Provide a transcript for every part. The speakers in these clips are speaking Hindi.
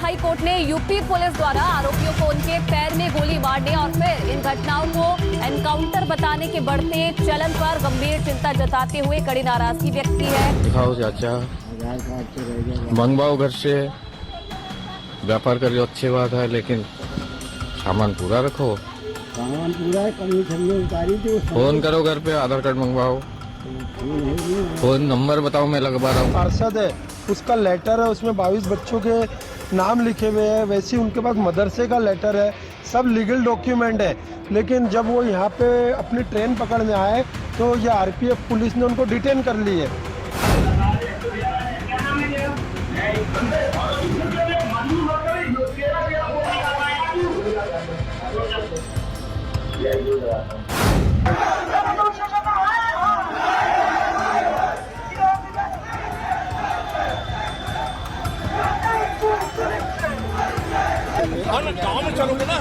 हाई कोर्ट ने यूपी पुलिस द्वारा आरोपियों को उनके पैर में गोली मारने और फिर इन घटनाओं को एनकाउंटर बताने के बढ़ते चलन पर गंभीर चिंता जताते हुए कड़ी नाराजगी व्यक्त की है। दिखाओ चाचा, मंगवाओ घर से, व्यापार करिए, अच्छी बात है, लेकिन सामान पूरा रखो। सामान पूरा है, कमी उतारी थी। फोन करो घर पे, आधार कार्ड मंगवाओ, फोन नंबर बताओ, मैं लगवा रहा हूँ। पार्षद है, उसका लेटर है, उसमें 22 बच्चों के नाम लिखे हुए हैं। वैसे ही उनके पास मदरसे का लेटर है, सब लीगल डॉक्यूमेंट है। लेकिन जब वो यहाँ पे अपनी ट्रेन पकड़ने आए तो ये आरपीएफ पुलिस ने उनको डिटेन कर ली है। गाँव में चलोगे ना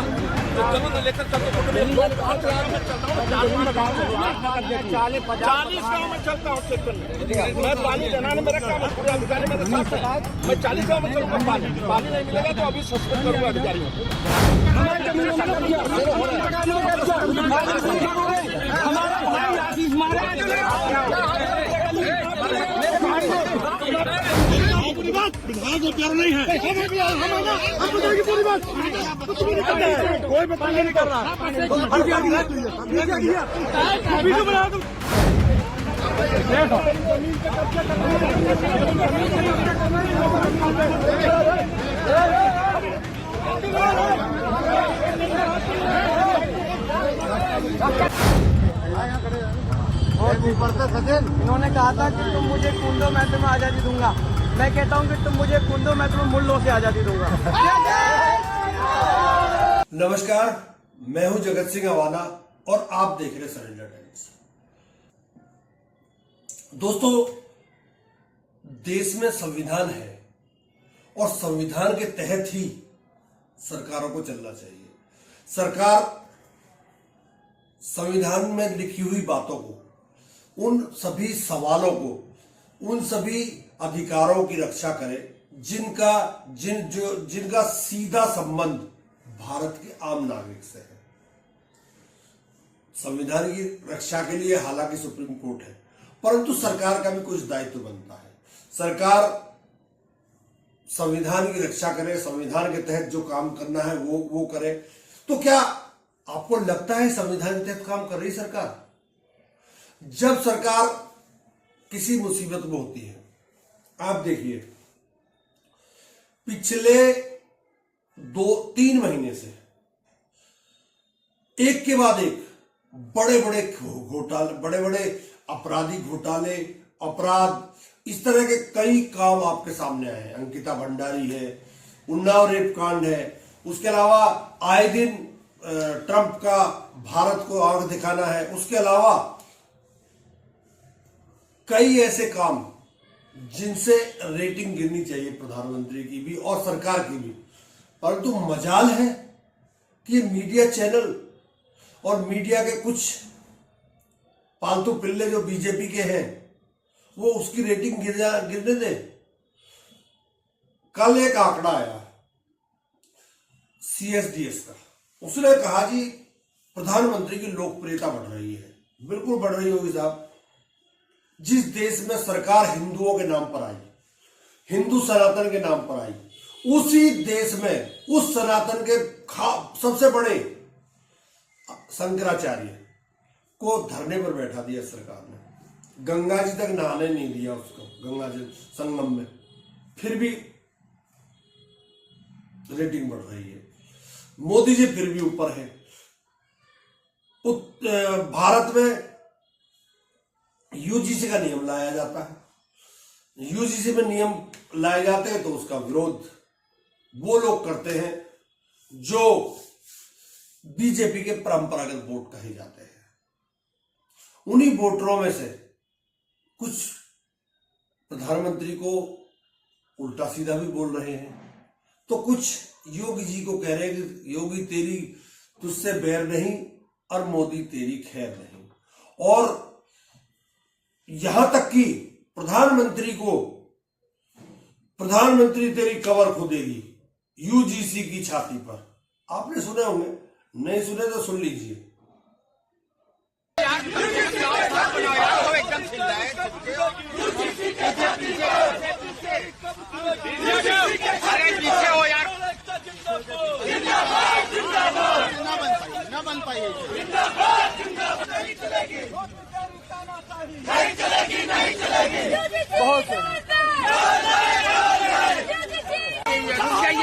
तो चलो ना, लेकर चलते 40 गाँव में चलता हूँ चेक करने। मैं पानी देना मेरा काम है, पूरे अधिकारी मेरे साथ है। मैं 40 गाँव में चलूंगा, पानी नहीं मिलेगा तो अभी सस्पेंड करूंगा अधिकारियों को। प्यार नहीं है, पूरी बात कोई बताइए नहीं कर रहा। सचिन, इन्होंने कहा था कि तुम मुझे कुंडो मैच में आजादी दूंगा। मैं कहता हूं कि तुम मुझे कुंडो मैच में मुल्लों से आजादी दूंगा। नमस्कार, मैं हूं जगत सिंह अवाना और आप देख रहे सरेंडर टाइम्स। दोस्तों, देश में संविधान है और संविधान के तहत ही सरकारों को चलना चाहिए। सरकार संविधान में लिखी हुई बातों को, उन सभी सवालों को, उन सभी अधिकारों की रक्षा करे जिनका सीधा संबंध भारत के आम नागरिक से है। संविधान की रक्षा के लिए हालांकि सुप्रीम कोर्ट है, परंतु सरकार का भी कुछ दायित्व बनता है। सरकार संविधान की रक्षा करे, संविधान के तहत जो काम करना है वो करे। तो क्या आपको लगता है संविधान के तहत काम कर रही सरकार? जब सरकार किसी मुसीबत में होती है, आप देखिए पिछले 2-3 महीने से एक के बाद एक बड़े बड़े घोटाले, बड़े बड़े आपराधिक घोटाले, अपराध, इस तरह के कई काम आपके सामने आए हैं। अंकिता भंडारी है, उन्नाव रेप कांड है, उसके अलावा आए दिन ट्रंप का भारत को आंख दिखाना है, उसके अलावा कई ऐसे काम जिनसे रेटिंग गिरनी चाहिए प्रधानमंत्री की भी और सरकार की भी। परंतु मजाल है कि मीडिया चैनल और मीडिया के कुछ पालतू पिल्ले जो बीजेपी के हैं वो उसकी रेटिंग गिरने दे। कल एक आंकड़ा आया CSDS का, उसने कहा जी प्रधानमंत्री की लोकप्रियता बढ़ रही है। बिल्कुल बढ़ रही होगी साहब। जिस देश में सरकार हिंदुओं के नाम पर आई, हिंदू सनातन के नाम पर आई, उसी देश में उस सनातन के सबसे बड़े शंकराचार्य को धरने पर बैठा दिया सरकार ने। गंगा जी तक नहाने नहीं दिया उसको, गंगा जी संगम में, फिर भी रेटिंग बढ़ रही है। मोदी जी फिर भी ऊपर है। भारत में UGC का नियम लाया जाता है, UGC में नियम लाए जाते हैं तो उसका विरोध वो लोग करते हैं जो बीजेपी के परंपरागत वोट कहे जाते हैं। उन्हीं वोटरों में से कुछ प्रधानमंत्री को उल्टा सीधा भी बोल रहे हैं, तो कुछ योगी जी को कह रहे हैं कि योगी तेरी तुझसे बैर नहीं और मोदी तेरी खैर नहीं। और यहां तक कि प्रधानमंत्री को, प्रधानमंत्री तेरी कबर खुदेगी, यूजीसी की छाती पर। आपने सुने होंगे, नहीं सुने तो सुन लीजिए।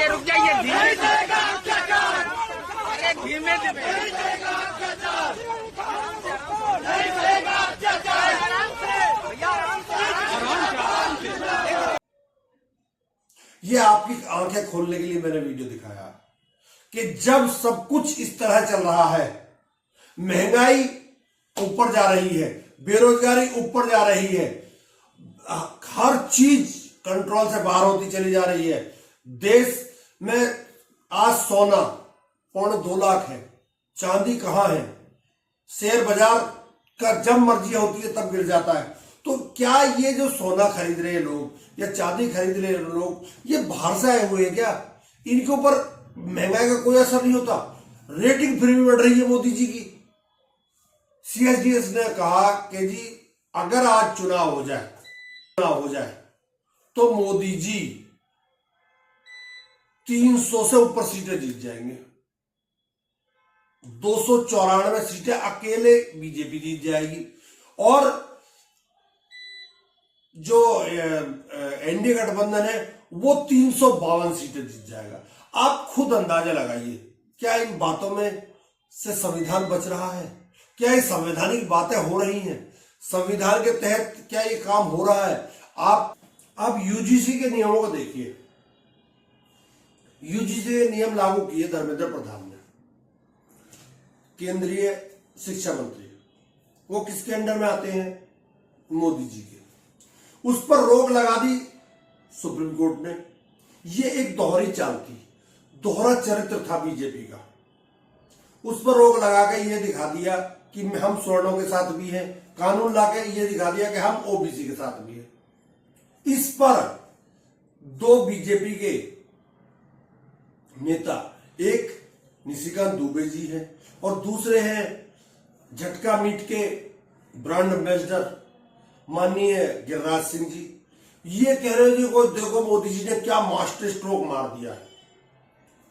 रुक जाइए धीमे ये आपकी आंखें खोलने के लिए मैंने वीडियो दिखाया कि जब सब कुछ इस तरह चल रहा है, महंगाई ऊपर जा रही है, बेरोजगारी ऊपर जा रही है, हर चीज कंट्रोल से बाहर होती चली जा रही है। देश में आज सोना 2.25 लाख है, चांदी कहां है, शेयर बाजार का जब मर्जी होती है तब गिर जाता है। तो क्या ये जो सोना खरीद रहे लोग या चांदी खरीद रहे लोग, ये बाहर से आए हुए हैं क्या? इनके ऊपर महंगाई का कोई असर नहीं होता? रेटिंग फिर भी बढ़ रही है मोदी जी की। सीएसडीएस ने कहा कि जी अगर आज चुनाव हो जाए तो मोदी जी 300 से ऊपर सीटें जीत जाएंगे। 294 सीटें अकेले बीजेपी जीत जाएगी और जो एनडीए गठबंधन है वो 352 सीटें जीत जाएगा। आप खुद अंदाजा लगाइए, क्या इन बातों में से संविधान बच रहा है? क्या ये संवैधानिक बातें हो रही हैं? संविधान के तहत क्या ये काम हो रहा है? आप यूजीसी के नियमों को देखिए। यूजीसी के नियम लागू किए धर्मेंद्र प्रधान ने, केंद्रीय शिक्षा मंत्री। वो किसके अंडर में आते हैं? मोदी जी के। उस पर रोक लगा दी सुप्रीम कोर्ट ने। ये एक दोहरी चाल थी, दोहरा चरित्र था बीजेपी का। उस पर रोक लगा के ये दिखा दिया कि हम सवर्णों के साथ भी हैं, कानून लाके ये दिखा दिया कि हम ओबीसी के साथ भी हैं। इस पर दो बीजेपी के नेता, एक निशिकांत दुबे जी हैं और दूसरे हैं झटका मीट के ब्रांड एम्बेसडर माननीय गिरिराज सिंह जी। ये कह रहे जी को देखो मोदी जी ने क्या मास्टर स्ट्रोक मार दिया है,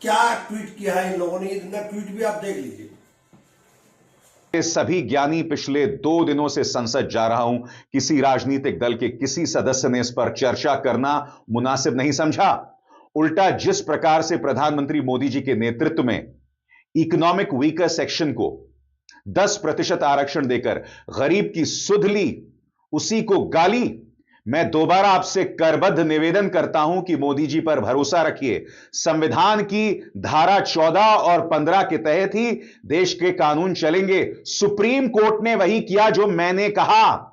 क्या ट्वीट किया है इन लोगों ने। इतना ट्वीट भी आप देख लीजिए। सभी ज्ञानी पिछले 2 दिनों से संसद जा रहा हूं, किसी राजनीतिक दल के किसी सदस्य ने इस पर चर्चा करना मुनासिब नहीं समझा। उल्टा जिस प्रकार से प्रधानमंत्री मोदी जी के नेतृत्व में इकोनॉमिक वीकर सेक्शन को 10% आरक्षण देकर गरीब की सुध ली, उसी को गाली। मैं दोबारा आपसे करबद्ध निवेदन करता हूं कि मोदी जी पर भरोसा रखिए। संविधान की धारा 14 और 15 के तहत ही देश के कानून चलेंगे। सुप्रीम कोर्ट ने वही किया जो मैंने कहा।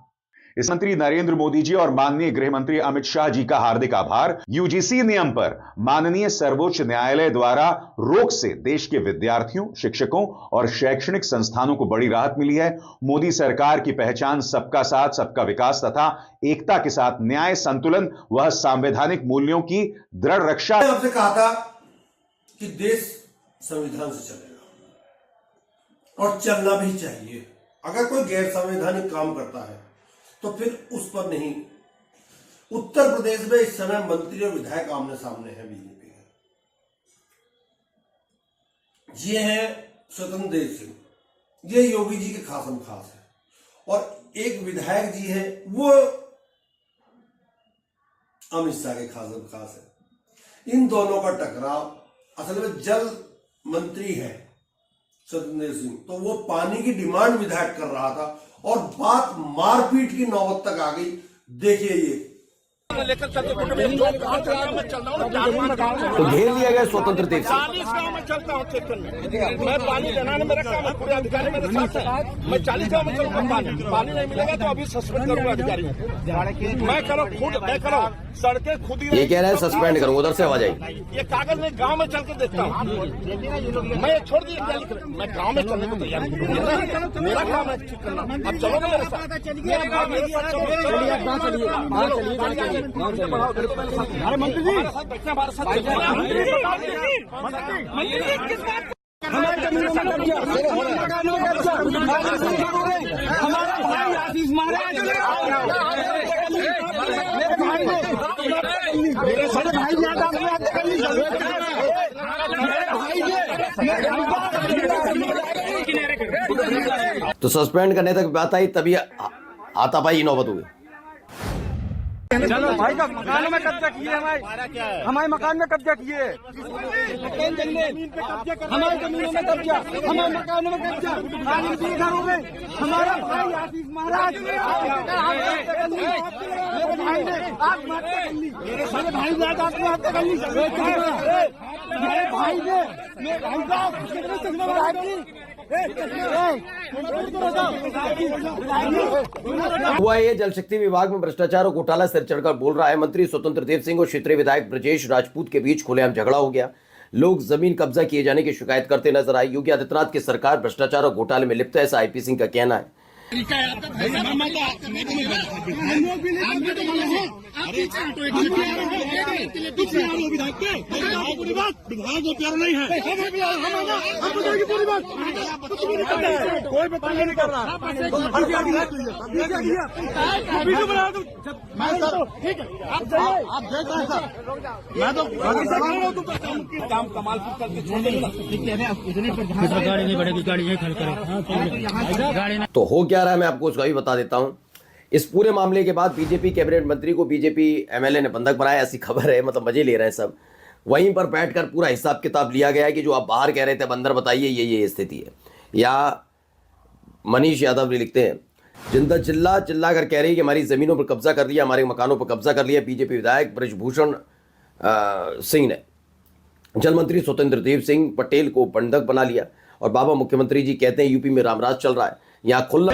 इस मंत्री नरेंद्र मोदी जी और माननीय गृह मंत्री अमित शाह जी का हार्दिक आभार। यूजीसी नियम पर माननीय सर्वोच्च न्यायालय द्वारा रोक से देश के विद्यार्थियों, शिक्षकों और शैक्षणिक संस्थानों को बड़ी राहत मिली है। मोदी सरकार की पहचान सबका साथ, सबका विकास तथा एकता के साथ न्याय, संतुलन व संवैधानिक मूल्यों की दृढ़ रक्षा। मैंने आपसे कहा था कि देश संविधान से चलेगा और चलना भी चाहिए। अगर कोई गैर संवैधानिक काम करता है तो फिर उस पर नहीं। उत्तर प्रदेश में इस समय मंत्री और विधायक आमने सामने हैं बीजेपी के। ये है स्वतंत्र देव सिंह, ये योगी जी के खासम खास है, और एक विधायक जी है वो अमित शाह के खासम खास है। इन दोनों का टकराव, असल में जल मंत्री है स्वतंत्र सिंह, तो वो पानी की डिमांड विधायक कर रहा था और बात मारपीट की नौबत तक आ गई। देखिए ये लेकर चलते तो घेर लिया गया स्वतंत्र देव सिंह। 40 गाँव में चलता हूँ चेतन में। मैं पानी देना मेरा काम है, पूरे अधिकारी मेरे साथ है। मैं 40 गाँव में चलूंगा। पानी नहीं मिलेगा तो अभी सस्पेंड करूंगा अधिकारियों को। मैं करो सड़कें खुद ही। ये कह रहा है सस्पेंड करूंगा, उधर से आवाज आई। ये कागज में गांव में चल के देखता हूँ। मैं छोड़ दिया क्या लिख रहे, मैं गांव में चलने को तैयार हूँ। मेरा काम है ठीक करना। अब चलो ना मेरे साथ, मेरा काम मेरे साथ चलो। अरे मंत्री जी हमारे साथ हमारे जमीनों में कब्जा, हमारे मकानों में कब्जा, हमारा भाई आशीष महाराज मेरे सारे भाई तो सस्पेंड करने तक बात आई, तभी हाथापाई नौबत हुई। चलो भाई का मकानों में कब्जा किए, हमारे मकान में कब्जा किए, हमारे जमीनों में कब्जा, हमारे मकानों में कब्जा, घरों में हमारा भाई आशीष महाराज मेरे भाई ने आत्महत्या कर ली, मेरे भाई ने आत्महत्या कर ली, मेरे भाई ने हुआ ये जल शक्ति विभाग में भ्रष्टाचार और घोटाला सिर चढ़कर बोल रहा है। मंत्री स्वतंत्र देव सिंह और क्षेत्रीय विधायक ब्रजेश राजपूत के बीच खुलेआम झगड़ा हो गया। लोग जमीन कब्जा किए जाने की शिकायत करते नजर आए। योगी आदित्यनाथ की सरकार भ्रष्टाचार और घोटाले में लिप्त है, ऐसा आईपी सिंह का कहना है। काम कमाल करके छोड़ देगा। तो हो क्या रहा है मैं आपको उसका भी बता देता हूं। इस पूरे मामले के बाद बीजेपी कैबिनेट मंत्री को बीजेपी एमएलए ने बंधक बनाया, ऐसी खबर है। मतलब मजे ले रहे हैं सब। वहीं पर बैठकर पूरा हिसाब किताब लिया गया है कि जो आप बाहर कह रहे थे अंदर बताइए, ये स्थिति है। या मनीष यादव भी लिखते हैं, जनता चिल्ला चिल्ला कर कह रही है कि हमारी जमीनों पर कब्जा कर लिया, हमारे मकानों पर कब्जा कर लिया। बीजेपी विधायक ब्रजभूषण सिंह ने जल मंत्री स्वतंत्र देव सिंह पटेल को बंधक बना लिया। और बाबा मुख्यमंत्री जी कहते हैं यूपी में रामराज चल रहा है। यहाँ खुला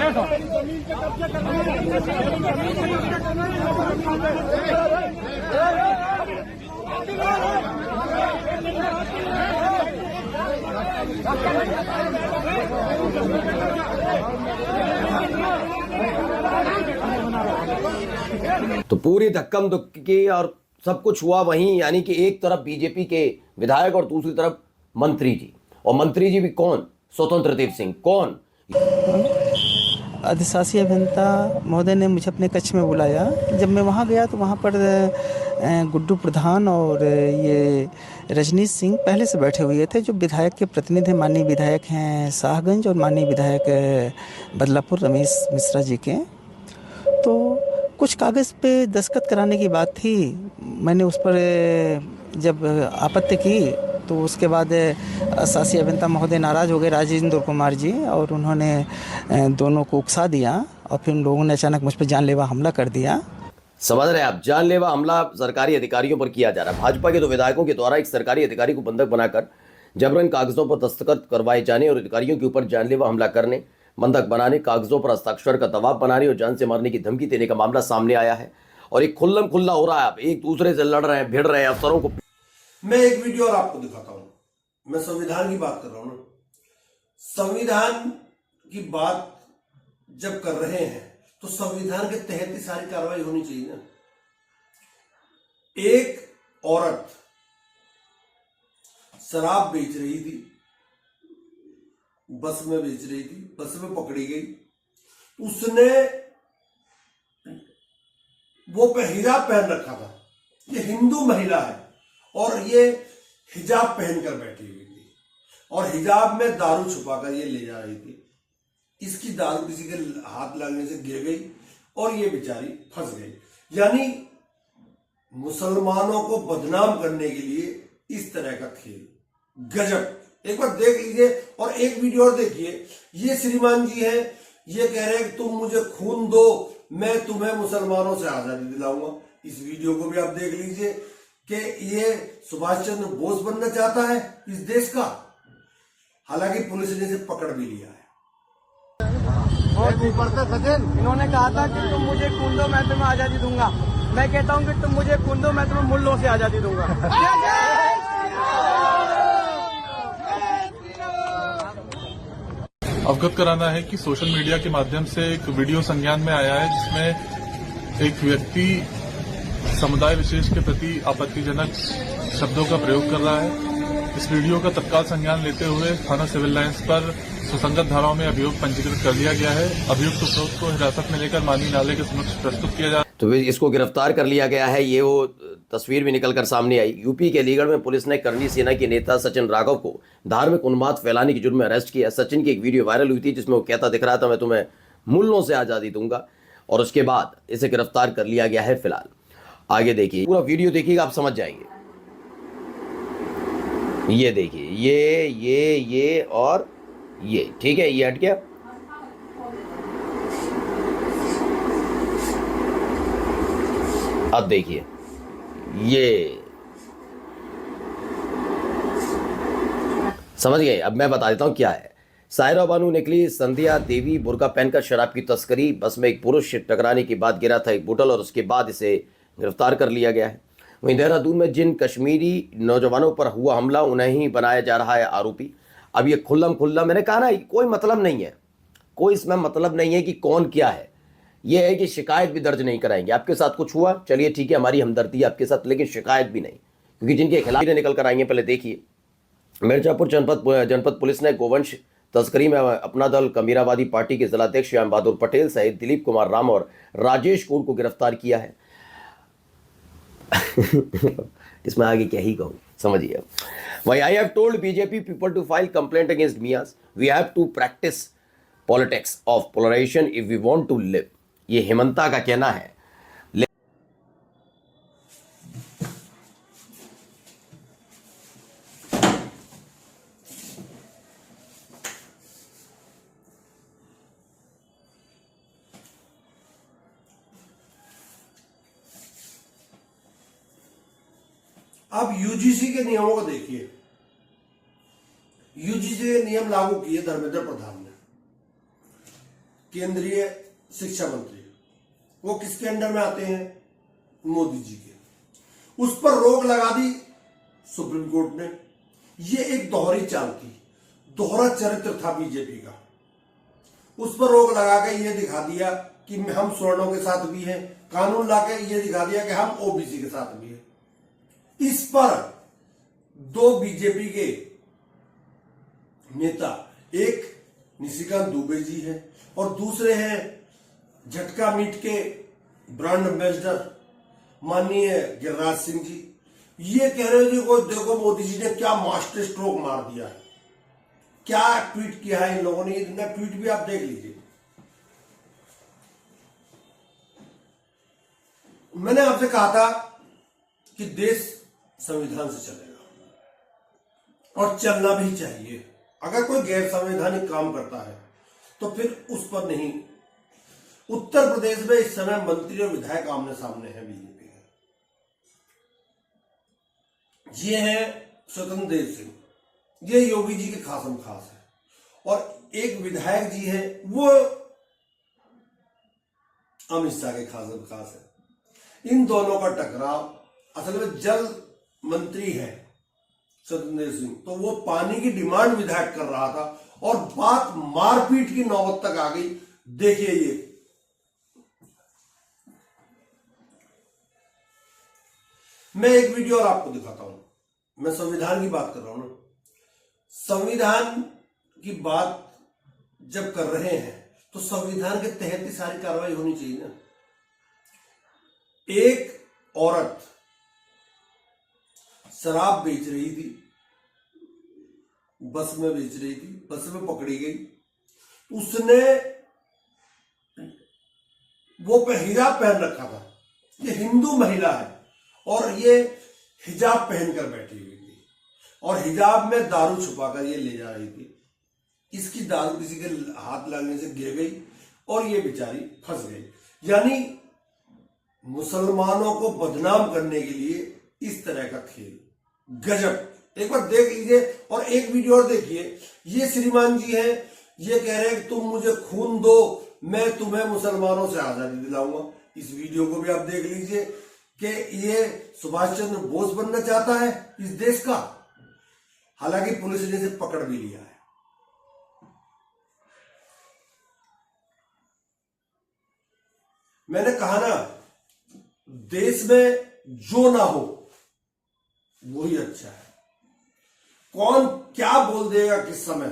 तो पूरी धक्कम धुक्की और सब कुछ हुआ वहीं, यानी कि एक तरफ बीजेपी के विधायक और दूसरी तरफ मंत्री जी। और मंत्री जी भी कौन? स्वतंत्र देव सिंह। कौन? अधिशासी अभियंता महोदय ने मुझे अपने कक्ष में बुलाया। जब मैं वहाँ गया तो वहाँ पर गुड्डू प्रधान और ये रजनीश सिंह पहले से बैठे हुए थे, जो विधायक के प्रतिनिधि माननीय विधायक हैं शाहगंज और माननीय विधायक बदलापुर रमेश मिश्रा जी के। तो कुछ कागज़ पे दस्तखत कराने की बात थी। मैंने उस पर जब आपत्ति की तो उसके बाद शासी अभियंता महोदय नाराज़ हो गए, राजेंद्र कुमार जी, और उन्होंने दोनों को उकसा दिया। और फिर उन लोगों ने अचानक मुझ पर जानलेवा हमला कर दिया। समझ रहे हैं आप? जानलेवा हमला सरकारी अधिकारियों पर किया जा रहा है। भाजपा के दो विधायकों के द्वारा एक सरकारी अधिकारी को बंधक बनाकर जबरन कागजों पर दस्तखत करवाए जाने और अधिकारियों के ऊपर जानलेवा हमला करने, बंधक बनाने, कागजों पर हस्ताक्षर का दबाव बनाने और जान से मारने की धमकी देने का मामला सामने आया है। और एक खुल्लम खुल्ला हो रहा है। आप एक दूसरे से लड़ रहे हैं, भिड़ रहे हैं अफसरों को। मैं एक वीडियो और आपको दिखाता हूं। मैं संविधान की बात कर रहा हूं ना। संविधान की बात जब कर रहे हैं तो संविधान के तहत ही सारी कार्रवाई होनी चाहिए ना। एक औरत शराब बेच रही थी, बस में बेच रही थी, बस में पकड़ी गई। उसने वो हिजाब पहन रखा था। ये हिंदू महिला है और ये हिजाब पहनकर बैठी हुई थी और हिजाब में दारू छुपाकर ये ले जा रही थी। इसकी दारू किसी के हाथ लगने से गिर गई और ये बेचारी फंस गई। यानी मुसलमानों को बदनाम करने के लिए इस तरह का खेल। गजब। एक बार देख लीजिए और एक वीडियो और देखिए। ये श्रीमान जी हैं, ये कह रहे हैं कि तुम मुझे खून दो, मैं तुम्हें मुसलमानों से आजादी दिलाऊंगा। इस वीडियो को भी आप देख लीजिए कि ये सुभाष चंद्र बोस बनना चाहता है इस देश का। हालांकि पुलिस ने इसे पकड़ भी लिया है। ऊपर से सचिन, इन्होंने कहा था कि तुम मुझे खून दो, मैं तुम्हें आजादी दूंगा। मैं कहता हूं कि तुम मुझे खून दो, मैं तुम्हें मुल्लों से आजादी दूंगा। अवगत कराना है कि सोशल मीडिया के माध्यम से एक वीडियो संज्ञान में आया है जिसमें एक व्यक्ति समुदाय विशेष के प्रति आपत्तिजनक शब्दों का प्रयोग कर रहा है। इस वीडियो का तत्काल संज्ञान लेते हुए थाना सिविल लाइंस पर सुसंगत धाराओं में अभियोग पंजीकृत कर लिया गया है। अभियुक्त उपरोक्त को हिरासत में लेकर माननीय न्यायालय के समक्ष प्रस्तुत किया जा। तो इसको गिरफ्तार कर लिया गया है। ये वो तस्वीर भी निकलकर सामने आई। यूपी के अलीगढ़ में पुलिस ने करनी सेना के नेता सचिन राघव को धार्मिक उन्माद फैलाने के जुर्म में अरेस्ट किया। सचिन की एक वीडियो वायरल हुई थी जिसमें वो कहता दिख रहा था, मैं तुम्हें मुल्लों से आज़ादी दूंगा, और उसके बाद इसे गिरफ्तार कर लिया गया है। फिलहाल आगे देखिए, पूरा वीडियो देखिएगा, आप समझ जाएंगे। ये देखिए, ये और ये, ठीक है, ये हट गया। अब देखिए, ये समझ गए। अब मैं बता देता हूं क्या है। सायरा बानू निकली संध्या देवी बुर्का पहनकर शराब की तस्करी। बस में एक पुरुष से टकराने के बाद गिरा था एक बोतल, और उसके बाद इसे गिरफ्तार कर लिया गया है। वहीं देहरादून में जिन कश्मीरी नौजवानों पर हुआ हमला, उन्हें ही बनाया जा रहा है आरोपी। अब ये खुल्लम, मैंने कहा ना, कोई मतलब नहीं है, कोई इसमें मतलब नहीं है कि कौन क्या है। ये है कि शिकायत भी दर्ज नहीं कराएंगे। आपके साथ कुछ हुआ, चलिए ठीक है, हमारी हमदर्दी आपके साथ, लेकिन शिकायत भी नहीं, क्योंकि जिनके खिलाफ निकल कर आएंगे। पहले देखिए, मिर्जापुर जनपद पुलिस ने गोवंश तस्करी में अपना दल कमीरावादी पार्टी के जिलाध्यक्ष श्याम बहादुर पटेल सहित दिलीप कुमार राम और राजेश कौर को गिरफ्तार किया है। इसमें आगे क्या ही कहूँ, समझिए। वही I have told BJP people to file complaint against Miyas, we have to practise politics of polarisation if we want to live. ये हेमंता का कहना है। अब यूजीसी के नियमों को देखिए। यूजीसी के नियम लागू किए धर्मेंद्र प्रधान ने, केंद्रीय शिक्षा मंत्री। वो किसके अंडर में आते हैं? मोदी जी के। उस पर रोक लगा दी सुप्रीम कोर्ट ने। ये एक दोहरी चाल थी, दोहरा चरित्र था बीजेपी का। उस पर रोक लगा के ये दिखा दिया कि हम सवर्णों के साथ भी हैं, कानून लाके ये दिखा दिया कि हम ओबीसी के साथ भी हैं। इस पर दो बीजेपी के नेता, एक निशिकांत दुबे जी हैं और दूसरे हैं झटका मीट के ब्रांड एम्बेसडर माननीय गिरिराज सिंह जी। ये कह रहे हैं कि देखो मोदी जी ने क्या मास्टर स्ट्रोक मार दिया है, क्या ट्वीट किया है इन लोगों ने। इतना ट्वीट भी आप देख लीजिए। मैंने आपसे कहा था कि देश संविधान से चलेगा और चलना भी चाहिए। अगर कोई गैर संवैधानिक काम करता है तो फिर उस पर नहीं। उत्तर प्रदेश में इस समय मंत्री और विधायक आमने सामने हैं बीजेपी के। ये है स्वतंत्र देव सिंह, ये योगी जी के खासम खास है, और एक विधायक जी है वो अमित शाह के खासम खास है। इन दोनों का टकराव, असल में जल मंत्री है स्वतंत्र सिंह, तो वो पानी की डिमांड विधायक कर रहा था और बात मारपीट की नौबत तक आ गई। देखिए, ये मैं एक वीडियो और आपको दिखाता हूं। मैं संविधान की बात कर रहा हूं ना, संविधान की बात जब कर रहे हैं तो संविधान के तहत ही सारी कार्रवाई होनी चाहिए ना। एक औरत शराब बेच रही थी, बस में बेच रही थी, बस में पकड़ी गई। उसने वो हिजाब पहन रखा था। ये हिंदू महिला है और ये हिजाब पहनकर बैठी हुई थी और हिजाब में दारू छुपाकर ये ले जा रही थी। इसकी दारू किसी के हाथ लगने से गिर गई और ये बेचारी फंस गई। यानी मुसलमानों को बदनाम करने के लिए इस तरह का खेल, गजब। एक बार देख लीजिए और एक वीडियो और देखिए। ये श्रीमान जी हैं, ये कह रहे हैं कि तुम मुझे खून दो, मैं तुम्हें मुसलमानों से आजादी दिलाऊंगा। इस वीडियो को भी आप देख लीजिए कि ये सुभाष चंद्र बोस बनना चाहता है इस देश का। हालांकि पुलिस ने इसे पकड़ भी लिया है। मैंने कहा ना, देश में जो ना हो वही अच्छा है। कौन क्या बोल देगा किस समय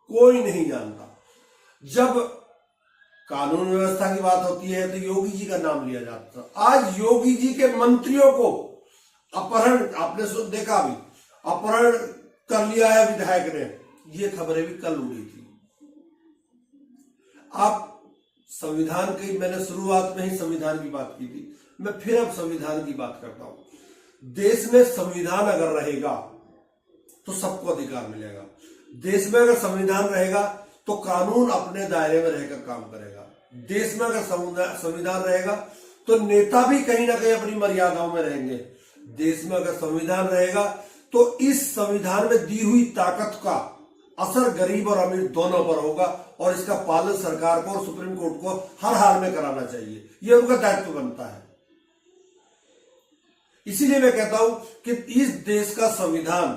कोई नहीं जानता। जब कानून व्यवस्था की बात होती है तो योगी जी का नाम लिया जाता था। आज योगी जी के मंत्रियों को अपहरण, आपने देखा भी, अपहरण कर लिया है विधायक ने, ये खबरें भी कल उड़ी थी। आप संविधान की, मैंने शुरुआत में ही संविधान की बात की थी, मैं फिर अब संविधान की बात करता हूं। देश में संविधान अगर रहेगा तो सबको अधिकार मिलेगा। देश में अगर संविधान रहेगा तो कानून अपने दायरे में रहकर काम करेगा। देश में अगर संविधान रहेगा तो नेता भी कहीं ना कहीं अपनी मर्यादाओं में रहेंगे। देश में अगर संविधान रहेगा तो इस संविधान में दी हुई ताकत का असर गरीब और अमीर दोनों पर होगा और इसका पालन सरकार को और सुप्रीम कोर्ट को हर हाल में कराना चाहिए। यह उनका दायित्व बनता है। इसीलिए मैं कहता हूं कि इस देश का संविधान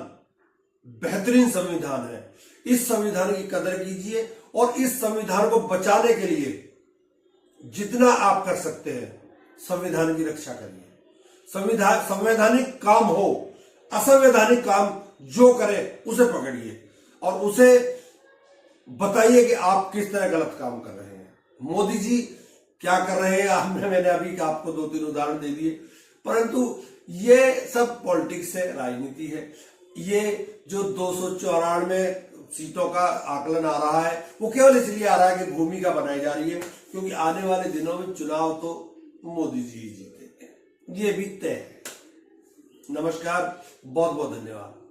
बेहतरीन संविधान है। इस संविधान की कदर कीजिए और इस संविधान को बचाने के लिए जितना आप कर सकते हैं संविधान की रक्षा करिए। संवैधानिक काम हो, असंवैधानिक काम जो करे उसे पकड़िए और उसे बताइए कि आप किस तरह गलत काम कर रहे हैं। मोदी जी क्या कर रहे हैं, मैंने अभी आपको 2-3 उदाहरण दे दिए, परंतु ये सब पॉलिटिक्स है, राजनीति है। ये जो 294 सीटों का आकलन आ रहा है वो केवल इसलिए आ रहा है कि भूमिका बनाई जा रही है, क्योंकि आने वाले दिनों में चुनाव तो मोदी जी जीतेंगे, ये भी तय है। नमस्कार, बहुत बहुत धन्यवाद।